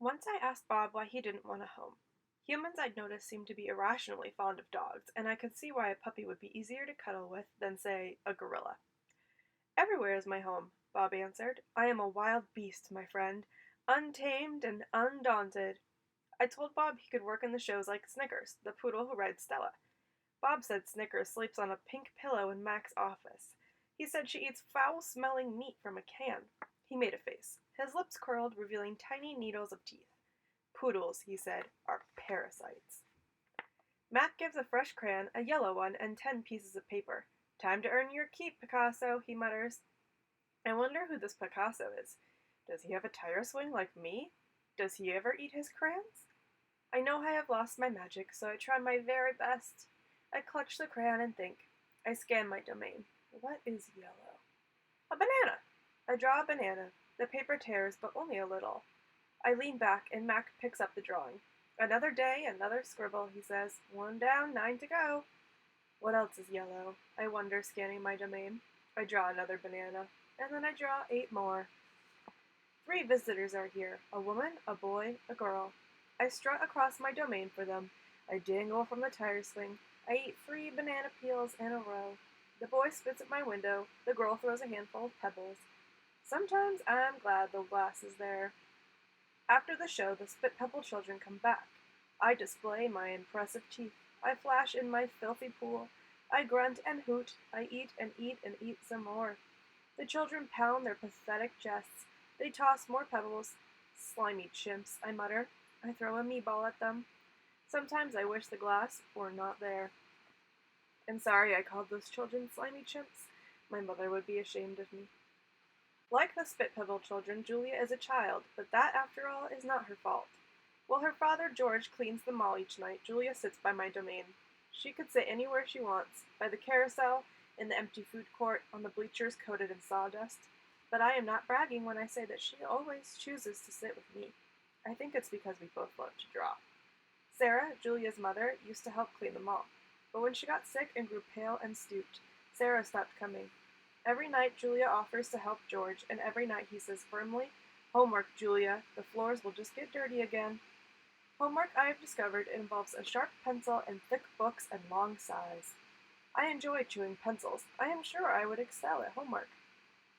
Once I asked Bob why he didn't want a home. Humans I'd noticed seemed to be irrationally fond of dogs, and I could see why a puppy would be easier to cuddle with than, say, a gorilla. Everywhere is my home, Bob answered. I am a wild beast, my friend, untamed and undaunted. I told Bob he could work in the shows like Snickers, the poodle who rides Stella. Bob said Snickers sleeps on a pink pillow in Mac's office. He said she eats foul-smelling meat from a can. He made a face. His lips curled, revealing tiny needles of teeth. Poodles, he said, are parasites. Mac gives a fresh crayon, a yellow one, and 10 pieces of paper. Time to earn your keep, Picasso, he mutters. I wonder who this Picasso is. Does he have a tire swing like me? Does he ever eat his crayons? I know I have lost my magic, so I try my very best. I clutch the crayon and think. I scan my domain. What is yellow? A banana! I draw a banana. The paper tears, but only a little. I lean back, and Mac picks up the drawing. Another day, another scribble, he says. 1 down, 9 to go. What else is yellow? I wonder, scanning my domain. I draw another banana, and then I draw 8 more. 3 visitors are here, a woman, a boy, a girl. I strut across my domain for them. I dangle from the tire swing. I eat 3 banana peels in a row. The boy spits at my window. The girl throws a handful of pebbles. Sometimes I'm glad the glass is there. After the show, the Spit Pebble children come back. I display my impressive teeth. I flash in my filthy pool. I grunt and hoot. I eat and eat and eat some more. The children pound their pathetic chests. They toss more pebbles. Slimy chimps, I mutter. I throw a meatball at them. Sometimes I wish the glass were not there. I'm sorry I called those children slimy chimps. My mother would be ashamed of me. Like the Spit Pebble children, Julia is a child, but that, after all, is not her fault. While her father, George, cleans the mall each night, Julia sits by my domain. She could sit anywhere she wants, by the carousel, in the empty food court, on the bleachers coated in sawdust. But I am not bragging when I say that she always chooses to sit with me. I think it's because we both love to draw. Sarah, Julia's mother, used to help clean the mall. But when she got sick and grew pale and stooped, Sarah stopped coming. Every night Julia offers to help George, and every night he says firmly, "Homework, Julia. The floors will just get dirty again." Homework, I have discovered, involves a sharp pencil and thick books and long sighs. I enjoy chewing pencils. I am sure I would excel at homework.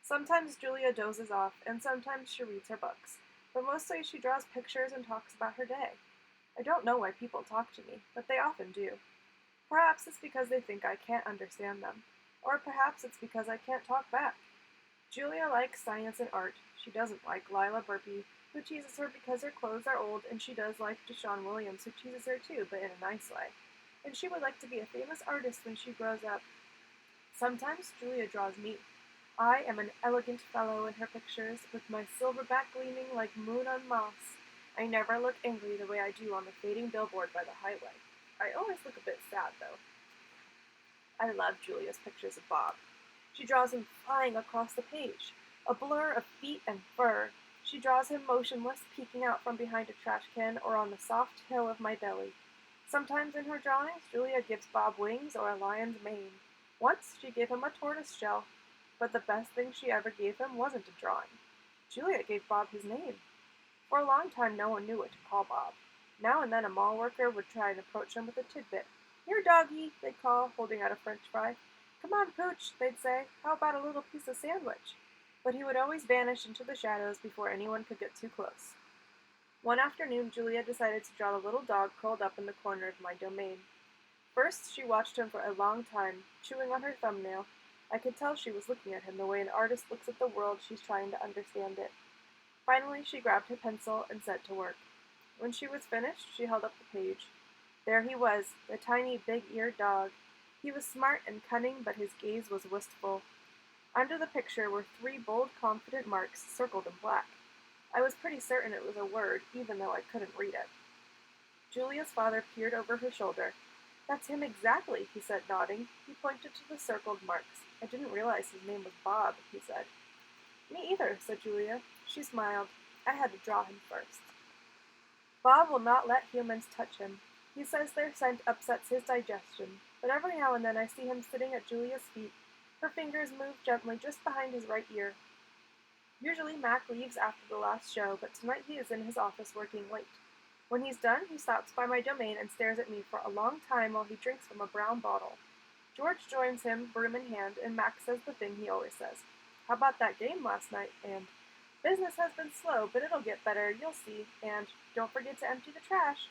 Sometimes Julia dozes off, and sometimes she reads her books, but mostly she draws pictures and talks about her day. I don't know why people talk to me, but they often do. Perhaps it's because they think I can't understand them. Or perhaps it's because I can't talk back. Julia likes science and art. She doesn't like Lila Burpee, who teases her because her clothes are old, and she does like Deshaun Williams, who teases her too, but in a nice way. And she would like to be a famous artist when she grows up. Sometimes Julia draws me. I am an elegant fellow in her pictures, with my silverback gleaming like moon on moss. I never look angry the way I do on the fading billboard by the highway. I always look a bit sad, though. I love Julia's pictures of Bob. She draws him flying across the page, a blur of feet and fur. She draws him motionless, peeking out from behind a trash can or on the soft hill of my belly. Sometimes in her drawings, Julia gives Bob wings or a lion's mane. Once she gave him a tortoise shell, but the best thing she ever gave him wasn't a drawing. Julia gave Bob his name. For a long time, no one knew what to call Bob. Now and then a mall worker would try and approach him with a tidbit. "Here, doggy," they'd call, holding out a French fry. "Come on, Pooch," they'd say. "How about a little piece of sandwich?" But he would always vanish into the shadows before anyone could get too close. One afternoon, Julia decided to draw the little dog curled up in the corner of my domain. First, she watched him for a long time, chewing on her thumbnail. I could tell she was looking at him the way an artist looks at the world she's trying to understand it. Finally, she grabbed her pencil and set to work. When she was finished, she held up the page. There he was, the tiny big-eared dog. He was smart and cunning, but his gaze was wistful. Under the picture were 3 bold, confident marks circled in black. I was pretty certain it was a word, even though I couldn't read it. Julia's father peered over her shoulder. "That's him exactly," he said, nodding. He pointed to the circled marks. "I didn't realize his name was Bob," he said. "Me either," said Julia. She smiled. "I had to draw him first." Bob will not let humans touch him. He says their scent upsets his digestion, but every now and then I see him sitting at Julia's feet. Her fingers move gently just behind his right ear. Usually Mac leaves after the last show, but tonight he is in his office working late. When he's done, he stops by my domain and stares at me for a long time while he drinks from a brown bottle. George joins him, broom in hand, and Mac says the thing he always says. How about that game last night? And business has been slow, but it'll get better, you'll see. And don't forget to empty the trash.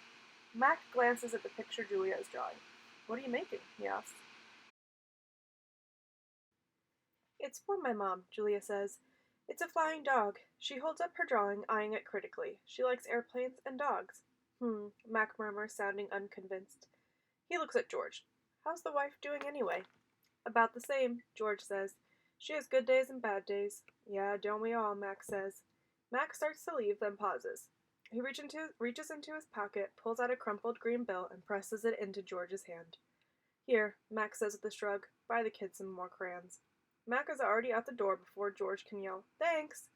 Mac glances at the picture Julia is drawing. What are you making? He asks. It's for my mom, Julia says. It's a flying dog. She holds up her drawing, eyeing it critically. She likes airplanes and dogs. Mac murmurs, sounding unconvinced. He looks at George. How's the wife doing anyway? About the same, George says. She has good days and bad days. Yeah, don't we all, Mac says. Mac starts to leave, then pauses. He reaches into his pocket, pulls out a crumpled green bill, and presses it into George's hand. Here, Mac says with a shrug, buy the kids some more crayons. Mac is already out the door before George can yell, Thanks!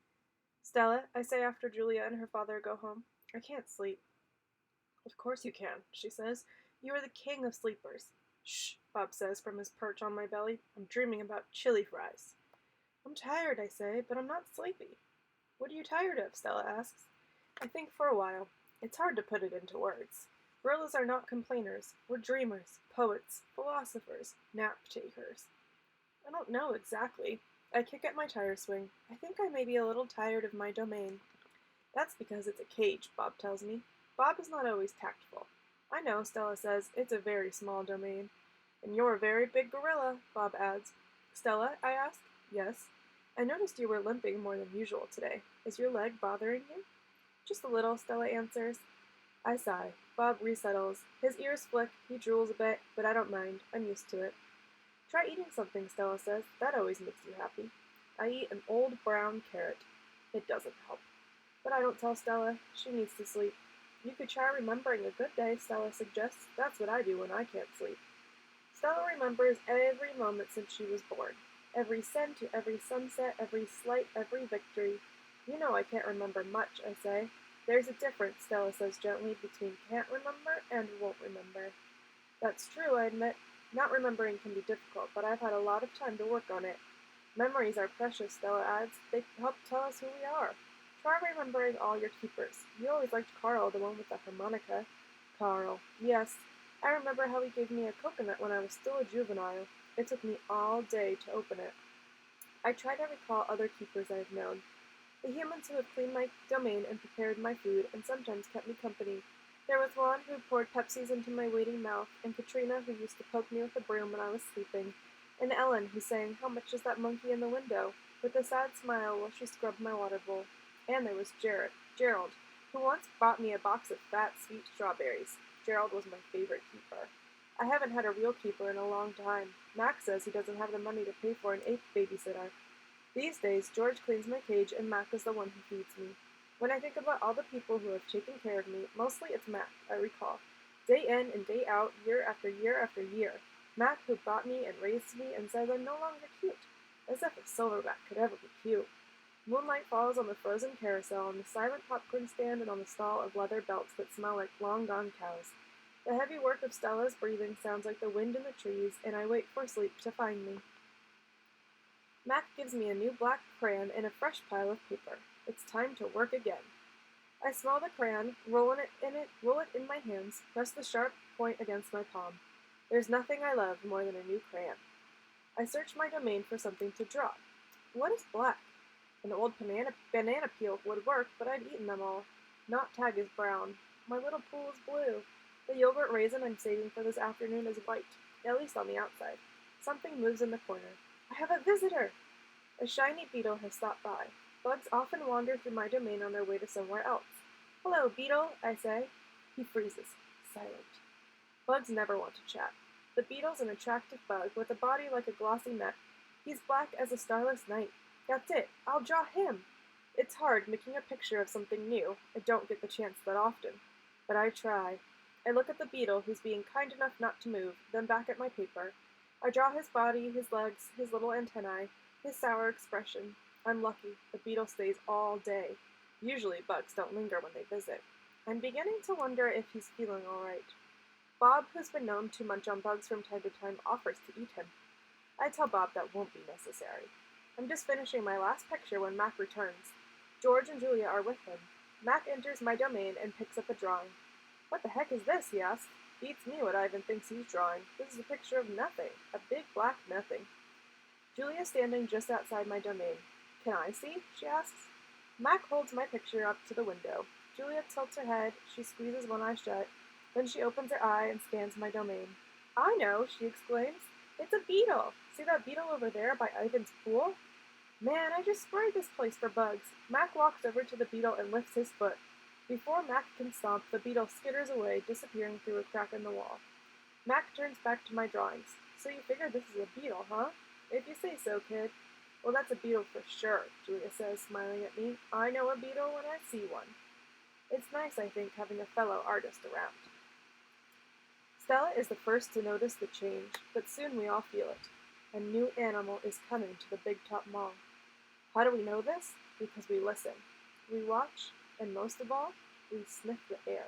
Stella, I say after Julia and her father go home, I can't sleep. Of course you can, she says. You are the king of sleepers. Shh, Bob says from his perch on my belly. I'm dreaming about chili fries. I'm tired, I say, but I'm not sleepy. What are you tired of? Stella asks. I think for a while. It's hard to put it into words. Gorillas are not complainers. We're dreamers, poets, philosophers, nap takers. I don't know exactly. I kick at my tire swing. I think I may be a little tired of my domain. That's because it's a cage, Bob tells me. Bob is not always tactful. I know, Stella says. It's a very small domain. And you're a very big gorilla, Bob adds. Stella, I ask. Yes. I noticed you were limping more than usual today. Is your leg bothering you? Just a little, Stella answers. I sigh. Bob resettles. His ears flick. He drools a bit, but I don't mind. I'm used to it. Try eating something, Stella says. That always makes you happy. I eat an old brown carrot. It doesn't help. But I don't tell Stella. She needs to sleep. You could try remembering a good day, Stella suggests. That's what I do when I can't sleep. Stella remembers every moment since she was born. Every scent, every sunset, every slight, every victory. You know I can't remember much, I say. There's a difference, Stella says gently, between can't remember and won't remember. That's true, I admit. Not remembering can be difficult, but I've had a lot of time to work on it. Memories are precious, Stella adds. They help tell us who we are. Try remembering all your keepers. You always liked Carl, the one with the harmonica. Carl. Yes. I remember how he gave me a coconut when I was still a juvenile. It took me all day to open it. I try to recall other keepers I have known. The humans who have cleaned my domain and prepared my food and sometimes kept me company. There was Juan who poured Pepsis into my waiting mouth, and Katrina who used to poke me with a broom when I was sleeping, and Ellen who sang, How much is that monkey in the window? With a sad smile while she scrubbed my water bowl. And there was Gerald, who once bought me a box of fat, sweet strawberries. Gerald was my favorite keeper. I haven't had a real keeper in a long time. Mac says he doesn't have the money to pay for an eighth babysitter. These days, George cleans my cage and Mac is the one who feeds me. When I think about all the people who have taken care of me, mostly it's Mac, I recall. Day in and day out, year after year after year. Mac who bought me and raised me and says I'm no longer cute. As if a silverback could ever be cute. Moonlight falls on the frozen carousel, on the silent popcorn stand, and on the stall of leather belts that smell like long-gone cows. The heavy work of Stella's breathing sounds like the wind in the trees, and I wait for sleep to find me. Mac gives me a new black crayon and a fresh pile of paper. It's time to work again. I smell the crayon, roll it in my hands, press the sharp point against my palm. There's nothing I love more than a new crayon. I search my domain for something to draw. What is black? An old banana peel would work, but I've eaten them all. Knot tag is brown. My little pool is blue. The yogurt raisin I'm saving for this afternoon is white, at least on the outside. Something moves in the corner. I have a visitor! A shiny beetle has stopped by. Bugs often wander through my domain on their way to somewhere else. Hello, beetle, I say. He freezes, silent. Bugs never want to chat. The beetle's an attractive bug with a body like a glossy net. He's black as a starless night. That's it. I'll draw him. It's hard making a picture of something new. I don't get the chance that often. But I try. I look at the beetle, who's being kind enough not to move, then back at my paper. I draw his body, his legs, his little antennae, his sour expression. I'm lucky. The beetle stays all day. Usually bugs don't linger when they visit. I'm beginning to wonder if he's feeling all right. Bob, who's been known to munch on bugs from time to time, offers to eat him. I tell Bob that won't be necessary. I'm just finishing my last picture when Mac returns. George and Julia are with him. Mac enters my domain and picks up a drawing. What the heck is this? He asks. Beats me what Ivan thinks he's drawing. This is a picture of nothing. A big black nothing. Julia is standing just outside my domain. Can I see? She asks. Mac holds my picture up to the window. Julia tilts her head. She squeezes one eye shut. Then she opens her eye and scans my domain. I know, she exclaims. It's a beetle. See that beetle over there by Ivan's pool? Man, I just sprayed this place for bugs. Mac walks over to the beetle and lifts his foot. Before Mac can stomp, the beetle skitters away, disappearing through a crack in the wall. Mac turns back to my drawings. So you figure this is a beetle, huh? If you say so, kid. Well, that's a beetle for sure, Julia says, smiling at me. I know a beetle when I see one. It's nice, I think, having a fellow artist around. Stella is the first to notice the change, but soon we all feel it. A new animal is coming to the Big Top Mall. How do we know this? Because we listen. We watch, and most of all, we sniff the air.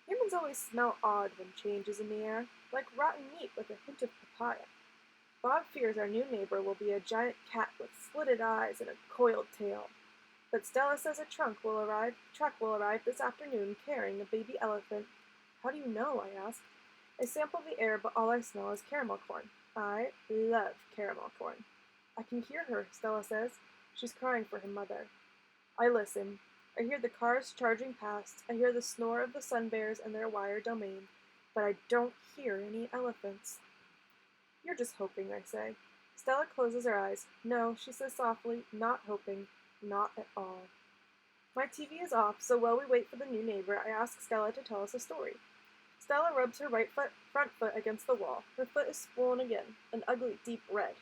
Humans always smell odd when change is in the air, like rotten meat with a hint of papaya. Bob fears our new neighbor will be a giant cat with slitted eyes and a coiled tail. But Stella says a truck will arrive this afternoon carrying a baby elephant. How do you know? I ask. I sample the air, but all I smell is caramel corn. I love caramel corn. I can hear her, Stella says. She's crying for her mother. I listen. I hear the cars charging past. I hear the snore of the sun bears and their wire domain. But I don't hear any elephants. You're just hoping, I say. Stella closes her eyes. No, she says softly, not hoping. Not at all. My TV is off, so while we wait for the new neighbor, I ask Stella to tell us a story. Stella rubs her front foot against the wall. Her foot is swollen again, an ugly, deep red.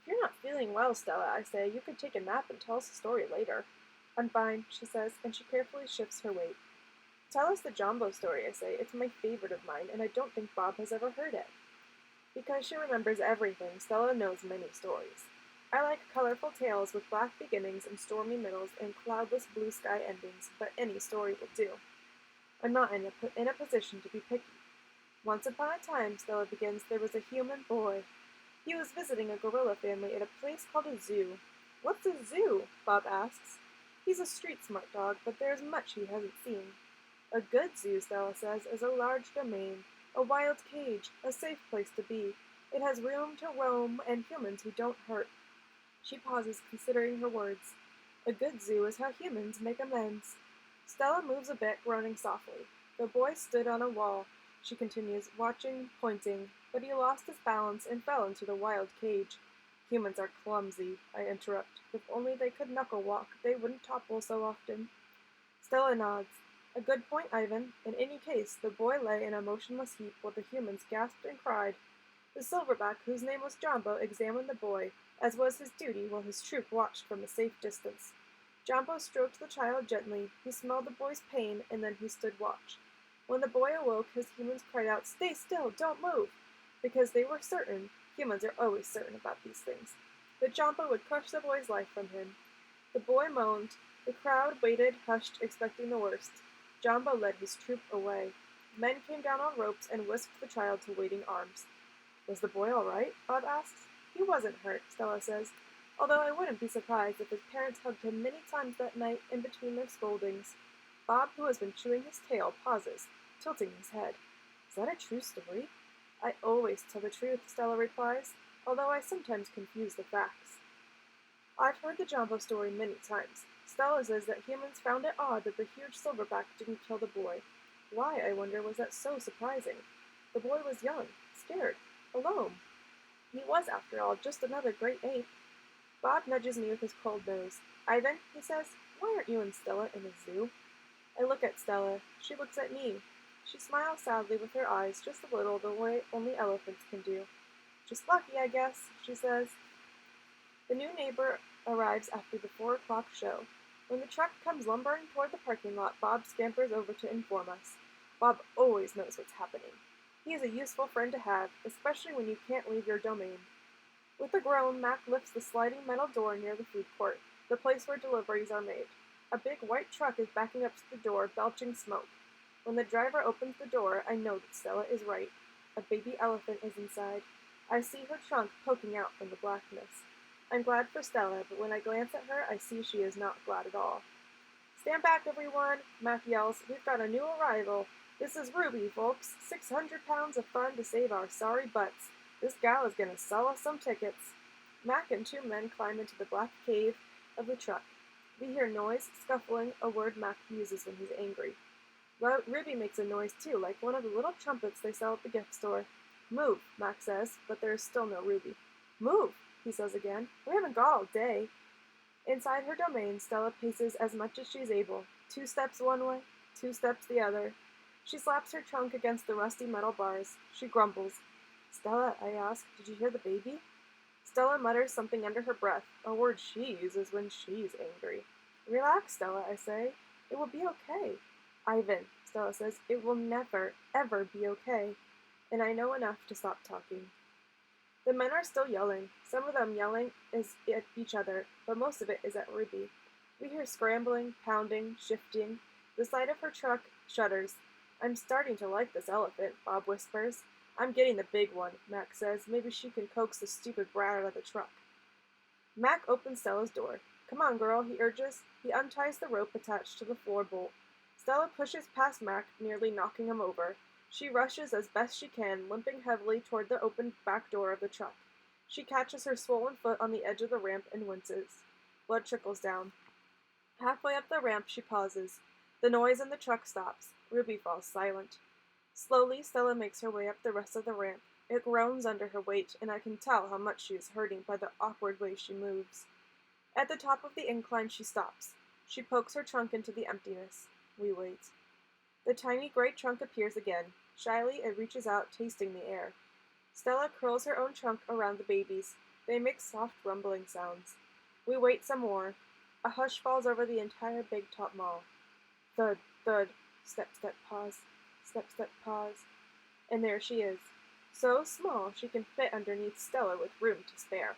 If you're not feeling well, Stella, I say, you could take a nap and tell us a story later. I'm fine, she says, and she carefully shifts her weight. Tell us the Jumbo story, I say. It's my favorite of mine, and I don't think Bob has ever heard it. Because she remembers everything, Stella knows many stories. I like colorful tales with black beginnings and stormy middles and cloudless blue sky endings, but any story will do. I'm not in a position to be picky. Once upon a time, Stella begins, there was a human boy. He was visiting a gorilla family at a place called a zoo. What's a zoo? Bob asks. He's a street-smart dog, but there's much he hasn't seen. A good zoo, Stella says, is a large domain, a wild cage, a safe place to be. It has room to roam and humans who don't hurt. She pauses, considering her words. A good zoo is how humans make amends. Stella moves a bit, groaning softly. The boy stood on a wall, she continues, watching, pointing, but he lost his balance and fell into the wild cage. Humans are clumsy, I interrupt. If only they could knuckle walk, they wouldn't topple so often. Stella nods. A good point, Ivan. In any case, the boy lay in a motionless heap while the humans gasped and cried. The silverback, whose name was Jumbo, examined the boy, as was his duty while his troop watched from a safe distance. Jumbo stroked the child gently, he smelled the boy's pain, and then he stood watch. When the boy awoke, his humans cried out, Stay still, don't move! Because they were certain, humans are always certain about these things, that Jumbo would crush the boy's life from him. The boy moaned. The crowd waited, hushed, expecting the worst. Jumbo led his troop away. Men came down on ropes and whisked the child to waiting arms. Was the boy all right? Bob asks. He wasn't hurt, Stella says, although I wouldn't be surprised if his parents hugged him many times that night in between their scoldings. Bob, who has been chewing his tail, pauses, tilting his head. Is that a true story? I always tell the truth, Stella replies, although I sometimes confuse the facts. I've heard the Jumbo story many times. Stella says that humans found it odd that the huge silverback didn't kill the boy. Why, I wonder, was that so surprising? The boy was young, scared, alone. He was, after all, just another great ape. Bob nudges me with his cold nose. Ivan, he says, why aren't you and Stella in the zoo? I look at Stella. She looks at me. She smiles sadly with her eyes, just a little, the way only elephants can do. Just lucky, I guess, she says. The new neighbor arrives after the 4 o'clock show. When the truck comes lumbering toward the parking lot, Bob scampers over to inform us. Bob always knows what's happening. He is a useful friend to have, especially when you can't leave your domain. With a groan, Mac lifts the sliding metal door near the food court, the place where deliveries are made. A big white truck is backing up to the door, belching smoke. When the driver opens the door, I know that Stella is right. A baby elephant is inside. I see her trunk poking out from the blackness. I'm glad for Stella, but when I glance at her, I see she is not glad at all. Stand back, everyone, Mac yells. We've got a new arrival. This is Ruby, folks. 600 pounds of fun to save our sorry butts. This gal is going to sell us some tickets. Mac and two men climb into the black cave of the truck. We hear noise, scuffling, a word Mac uses when he's angry. Ruby makes a noise too, like one of the little trumpets they sell at the gift store. Move, Mac says, but there is still no Ruby. Move, he says again. We haven't got all day. Inside her domain, Stella paces as much as she's able. 2 steps one way, 2 steps the other. She slaps her trunk against the rusty metal bars. She grumbles. Stella, I ask, did you hear the baby? Stella mutters something under her breath, a word she uses when she's angry. Relax, Stella, I say. It will be okay. Ivan, Stella says, it will never, ever be okay. And I know enough to stop talking. The men are still yelling. Some of them yelling is at each other, but most of it is at Ruby. We hear scrambling, pounding, shifting. The side of her truck shudders. I'm starting to like this elephant, Bob whispers. I'm getting the big one, Mac says. Maybe she can coax the stupid brat out of the truck. Mac opens Stella's door. Come on, girl, he urges. He unties the rope attached to the floor bolt. Stella pushes past Mac, nearly knocking him over. She rushes as best she can, limping heavily toward the open back door of the truck. She catches her swollen foot on the edge of the ramp and winces. Blood trickles down. Halfway up the ramp, she pauses. The noise in the truck stops. Ruby falls silent. Slowly, Stella makes her way up the rest of the ramp. It groans under her weight, and I can tell how much she is hurting by the awkward way she moves. At the top of the incline, she stops. She pokes her trunk into the emptiness. We wait. The tiny gray trunk appears again. Shyly, it reaches out, tasting the air. Stella curls her own trunk around the baby's. They make soft rumbling sounds. We wait some more. A hush falls over the entire big top mall. Thud, thud, step, step, pause, step, step, pause. And there she is. So small she can fit underneath Stella with room to spare.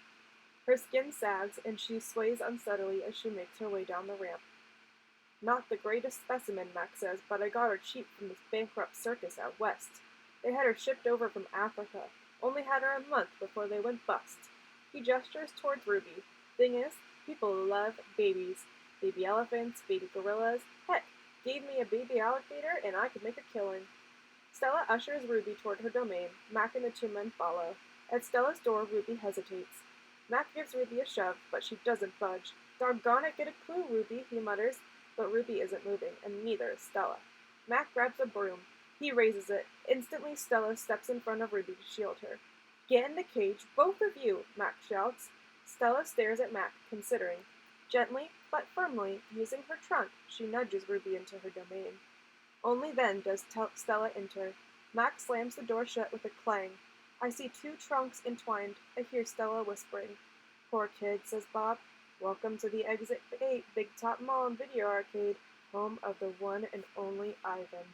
Her skin sags, and she sways unsteadily as she makes her way down the ramp. Not the greatest specimen, Max says, but I got her cheap from this bankrupt circus out west. They had her shipped over from Africa. Only had her a month before they went bust. He gestures towards Ruby. Thing is, people love babies. Baby elephants, baby gorillas. Heck, gave me a baby alligator and I could make a killing. Stella ushers Ruby toward her domain. Mac and the two men follow. At Stella's door, Ruby hesitates. Mac gives Ruby a shove, but she doesn't budge. Doggone it, get a clue, Ruby, he mutters. But Ruby isn't moving, and neither is Stella. Mac grabs a broom. He raises it. Instantly, Stella steps in front of Ruby to shield her. Get in the cage, both of you, Mac shouts. Stella stares at Mac, considering. Gently, but firmly, using her trunk, she nudges Ruby into her domain. Only then does Stella enter. Mac slams the door shut with a clang. I see 2 trunks entwined. I hear Stella whispering. Poor kid, says Bob. Welcome to the Exit 8 Big Top Mall and Video Arcade, home of the one and only Ivan.